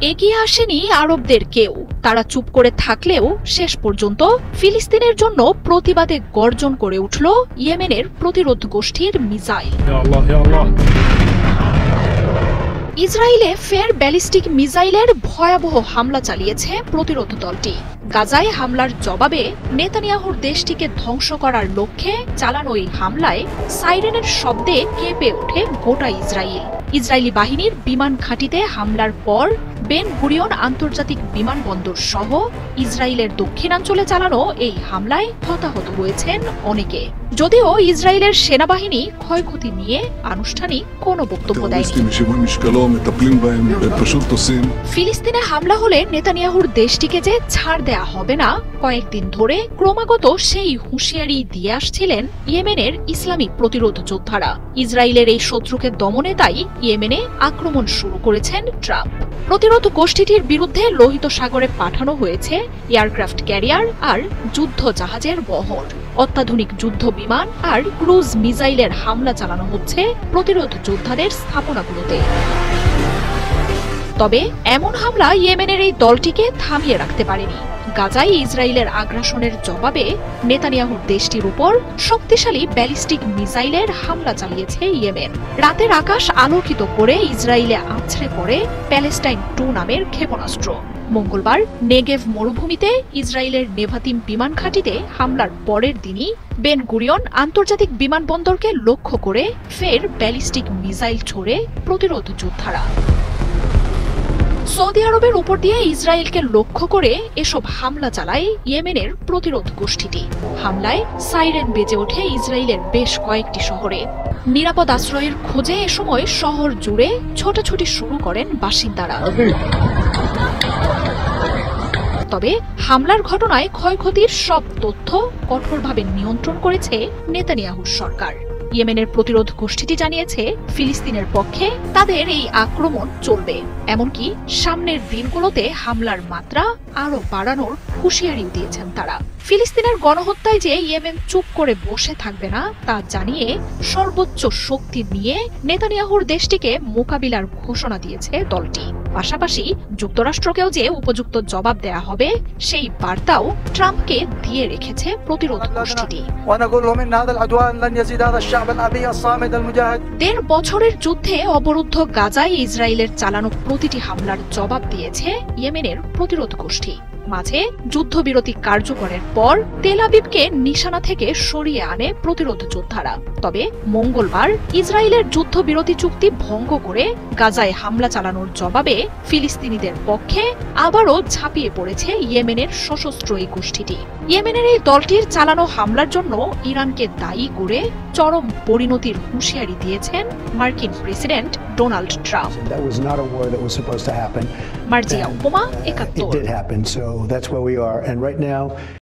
এগিয়ে আসেনি আরবদের কেউ। তারা চুপ করে থাকলেও শেষ পর্যন্ত ফিলিস্তিনের জন্য প্রতিবাদে গর্জন করে উঠল ইয়েমেনের প্রতিরোধ গোষ্ঠীর মিসাইল। ইসরায়েলে ফের ব্যালিস্টিক মিসাইলের ভয়াবহ হামলা চালিয়েছে প্রতিরোধ দলটি। গাজায় হামলার জবাবে নেতানিয়াহুর দেশটিকে ধ্বংস করার লক্ষ্যে চালানো এই হামলায় সাইরেনের শব্দে কেঁপে ওঠে গোটা ইসরায়েল। ইসরায়েলি বাহিনীর বিমান ঘাঁটিতে হামলার পর বেন গুরিয়ন আন্তর্জাতিক বিমানবন্দর সহ ইসরায়েলের দক্ষিণাঞ্চলে চালানো এই হামলায় হতাহত হয়েছেন অনেকে। যদিও ইসরায়েলের সেনাবাহিনী ক্ষয়ক্ষতি নিয়ে আনুষ্ঠানিক কোনো বক্তব্য দেয়নি। ফিলিস্তিনে হামলা হলে নেতানিয়াহুর দেশটিকে যে ছাড় দেয়া হবে না, কয়েকদিন ধরে ক্রমাগত সেই হুঁশিয়ারি দিয়ে আসছিলেন ইয়েমেনের ইসলামী প্রতিরোধ যোদ্ধারা। ইসরায়েলের এই শত্রুকে দমনে তাই ইয়েমেনে আক্রমণ শুরু করেছেন ট্রাম্প। প্রতিরোধ গোষ্ঠীটির বিরুদ্ধে লোহিত সাগরে পাঠানো হয়েছে এয়ারক্রাফট ক্যারিয়ার আর যুদ্ধ জাহাজের বহর। অত্যাধুনিক যুদ্ধ বিমান আর ক্রুজ মিসাইলের হামলা চালানো হচ্ছে প্রতিরোধ যোদ্ধাদের স্থাপনাগুলোতে। তবে এমন হামলা ইয়েমেনের এই দলটিকে থামিয়ে রাখতে পারেনি। গাজায় ইসরায়েলের আগ্রাসনের জবাবে নেতানিয়াহুর দেশটির উপর শক্তিশালী ব্যালিস্টিক মিসাইলের হামলা চালিয়েছে ইয়েমেন। রাতের আকাশ আলোকিত করে ইসরায়েলে আছড়ে পড়ে প্যালেস্টাইন 2 নামের ক্ষেপণাস্ত্র। মঙ্গলবার নেগেভ মরুভূমিতে ইসরায়েলের নেভাতিম বিমান ঘাঁটিতে হামলার পরের দিনই বেন গুরিয়ন আন্তর্জাতিক বিমানবন্দরকে লক্ষ্য করে ফের ব্যালিস্টিক মিসাইল ছোড়ে প্রতিরোধ যোদ্ধারা। সৌদি আরবের উপর দিয়ে ইসরায়েলকে লক্ষ্য করে এসব হামলা চালায় ইয়েমেনের প্রতিরোধ গোষ্ঠীটি। হামলায় সাইরেন বেজে ওঠে ইসরায়েলের বেশ কয়েকটি শহরে। নিরাপদ আশ্রয়ের খোঁজে এ সময় শহর জুড়ে ছোটাছুটি শুরু করেন বাসিন্দারা। তবে হামলার ঘটনায় ক্ষয়ক্ষতির সব তথ্য কঠোরভাবে নিয়ন্ত্রণ করেছে নেতানিয়াহুর সরকার। ইয়েমেনের প্রতিরোধ গোষ্ঠীটি জানিয়েছে ফিলিস্তিনের পক্ষে তাদের এই আক্রমণ চলবে, এমনকি সামনের দিনগুলোতে হামলার মাত্রা আরো বাড়ানোর হুঁশিয়ারি দিয়েছেন তারা। ফিলিস্তিনের গণহত্যায় যে ইয়েমেন চুপ করে বসে থাকবে না তা জানিয়ে সর্বোচ্চ শক্তি নিয়ে নেতানিয়াহুর দেশটিকে মোকাবিলার ঘোষণা দিয়েছে দলটি। পাশাপাশি যুক্তরাষ্ট্রকেও যে উপযুক্ত জবাব দেয়া হবে সেই বার্তাও ট্রাম্পকে দিয়ে রেখেছে প্রতিরোধ গোষ্ঠীটি। 1.5 বছরের যুদ্ধে অবরুদ্ধ গাজায় ইসরায়েলের চালানো প্রতিটি হামলার জবাব দিয়েছে ইয়েমেনের প্রতিরোধ গোষ্ঠী। মাঝে যুদ্ধবিরতি কার্যকরের পর তেল আবিবকে নিশানা থেকে সরিয়ে আনে প্রতিরোধ যোদ্ধারা। তবে মঙ্গলবার ইসরায়েলের যুদ্ধবিরতি চুক্তি ভঙ্গ করে গাজায় হামলা চালানোর জবাবে ফিলিস্তিনিদের পক্ষে আবারও ঝাঁপিয়ে পড়েছে ইয়েমেনের সশস্ত্র এই গোষ্ঠীটি। ইয়েমেনের এই দলটির চালানো হামলার জন্য ইরানকে দায়ী করে চরম পরিণতির হুঁশিয়ারি দিয়েছেন মার্কিন প্রেসিডেন্ট ডোনাল্ড ট্রাম্প। মার্জিয়া উপমা, 71।